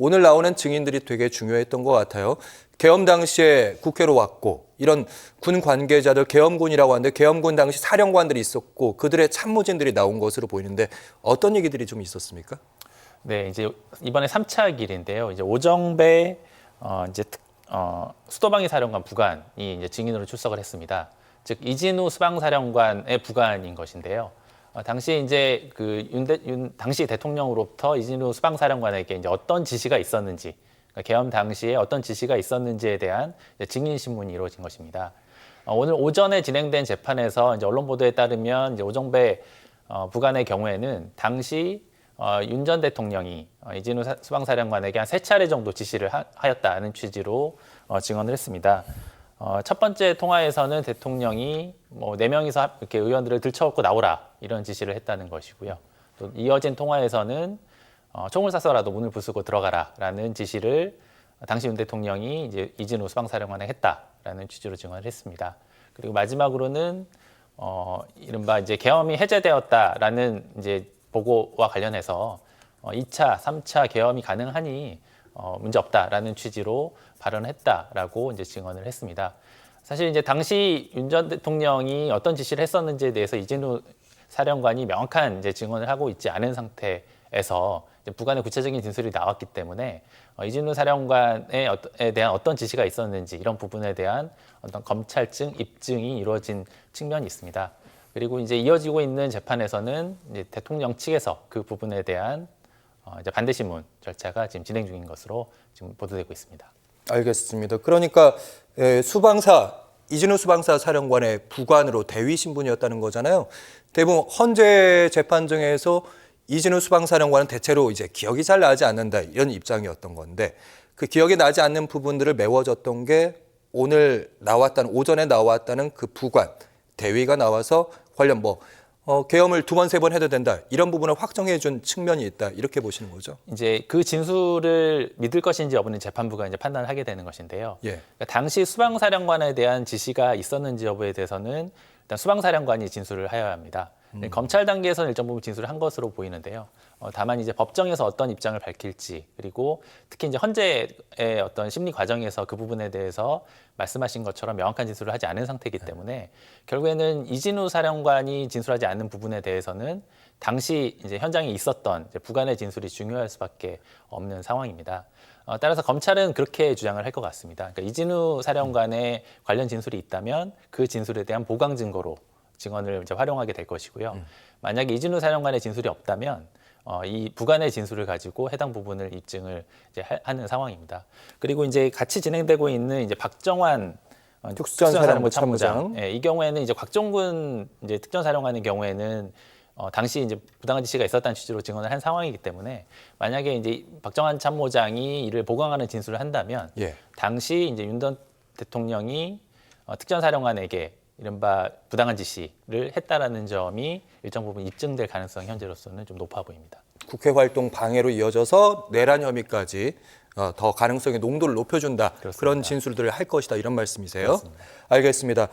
오늘 나오는 증인들이 되게 중요했던 것 같아요. 계엄 당시에 국회로 왔고 이런 군 관계자들, 계엄군이라고 하는데 계엄군 당시 사령관들이 있었고 그들의 참모진들이 나온 것으로 보이는데 어떤 얘기들이 좀 있었습니까? 네, 이제 이번에 3차 길인데요. 이제 오정배 수도방위 사령관 부관이 이제 증인으로 출석을 했습니다. 즉 이진우 수방사령관의 부관인 것인데요. 당시 이제 당시 대통령으로부터 이진우 수방사령관에게 이제 어떤 지시가 있었는지, 그러니까 계엄 당시에 어떤 지시가 있었는지에 대한 증인 신문이 이루어진 것입니다. 오늘 오전에 진행된 재판에서 이제 언론 보도에 따르면 이제 오정배 부관의 경우에는 당시 윤 전 대통령이 이진우 수방사령관에게 한 3차례 정도 지시를 하였다는 취지로 증언을 했습니다. 첫 번째 통화에서는 대통령이 4명이서 이렇게 의원들을 들쳐업고 나오라 이런 지시를 했다는 것이고요. 또 이어진 통화에서는 총을 쏴서라도 문을 부수고 들어가라라는 지시를 당시 윤 대통령이 이제 이진우 수방사령관에 했다라는 취지로 증언을 했습니다. 그리고 마지막으로는 이른바 이제 계엄이 해제되었다라는 이제 보고와 관련해서 2차, 3차 계엄이 가능하니 문제 없다라는 취지로 발언했다라고 이제 증언을 했습니다. 사실 이제 당시 윤 전 대통령이 어떤 지시를 했었는지에 대해서 이진우 사령관이 명확한 이제 증언을 하고 있지 않은 상태에서 이제 부관의 구체적인 진술이 나왔기 때문에 이진우 사령관에 대한 어떤 지시가 있었는지 이런 부분에 대한 어떤 검찰증, 입증이 이루어진 측면이 있습니다. 그리고 이제 이어지고 있는 재판에서는 이제 대통령 측에서 그 부분에 대한 이제 반대신문 절차가 지금 진행 중인 것으로 지금 보도되고 있습니다. 알겠습니다. 그러니까 이진우 수방사 사령관의 부관으로 대위 신분이었다는 거잖아요. 대부분 헌재 재판정에서 이진우 수방사령관은 대체로 이제 기억이 잘 나지 않는다 이런 입장이었던 건데 그 기억이 나지 않는 부분들을 메워줬던 게 오전에 나왔다는 그 부관 대위가 나와서 관련 계엄을 2번, 3번 해도 된다 이런 부분을 확정해 준 측면이 있다 이렇게 보시는 거죠? 이제 그 진술을 믿을 것인지 여부는 재판부가 이제 판단을 하게 되는 것인데요. 예. 그러니까 당시 수방사령관에 대한 지시가 있었는지 여부에 대해서는 일단 수방사령관이 진술을 하여야 합니다. 검찰 단계에서는 일정 부분 진술을 한 것으로 보이는데요. 다만 이제 법정에서 어떤 입장을 밝힐지 그리고 특히 이제 헌재의 어떤 심리 과정에서 그 부분에 대해서 말씀하신 것처럼 명확한 진술을 하지 않은 상태이기 때문에 결국에는 이진우 사령관이 진술하지 않는 부분에 대해서는 당시 이제 현장에 있었던 이제 부관의 진술이 중요할 수밖에 없는 상황입니다. 따라서 검찰은 그렇게 주장을 할 것 같습니다. 그러니까 이진우 사령관의 관련 진술이 있다면 그 진술에 대한 보강 증거로 증언을 이제 활용하게 될 것이고요. 만약에 이진우 사령관의 진술이 없다면 이 부관의 진술을 가지고 해당 부분을 입증을 이제 하는 상황입니다. 그리고 이제 같이 진행되고 있는 이제 박정환 특전사령부 참모장, 이 경우에는 이제 곽종근 이제 특전사령관의 경우에는 당시 이제 부당한 지시가 있었다는 취지로 증언을 한 상황이기 때문에 만약에 이제 박정환 참모장이 이를 보강하는 진술을 한다면 당시 이제 윤 전 대통령이 특전사령관에게 이른바 부당한 지시를 했다라는 점이 일정 부분 입증될 가능성이 현재로서는 좀 높아 보입니다. 국회 활동 방해로 이어져서 내란 혐의까지 더 가능성의 농도를 높여준다. 그렇습니다. 그런 진술들을 할 것이다 이런 말씀이세요? 그렇습니다. 알겠습니다.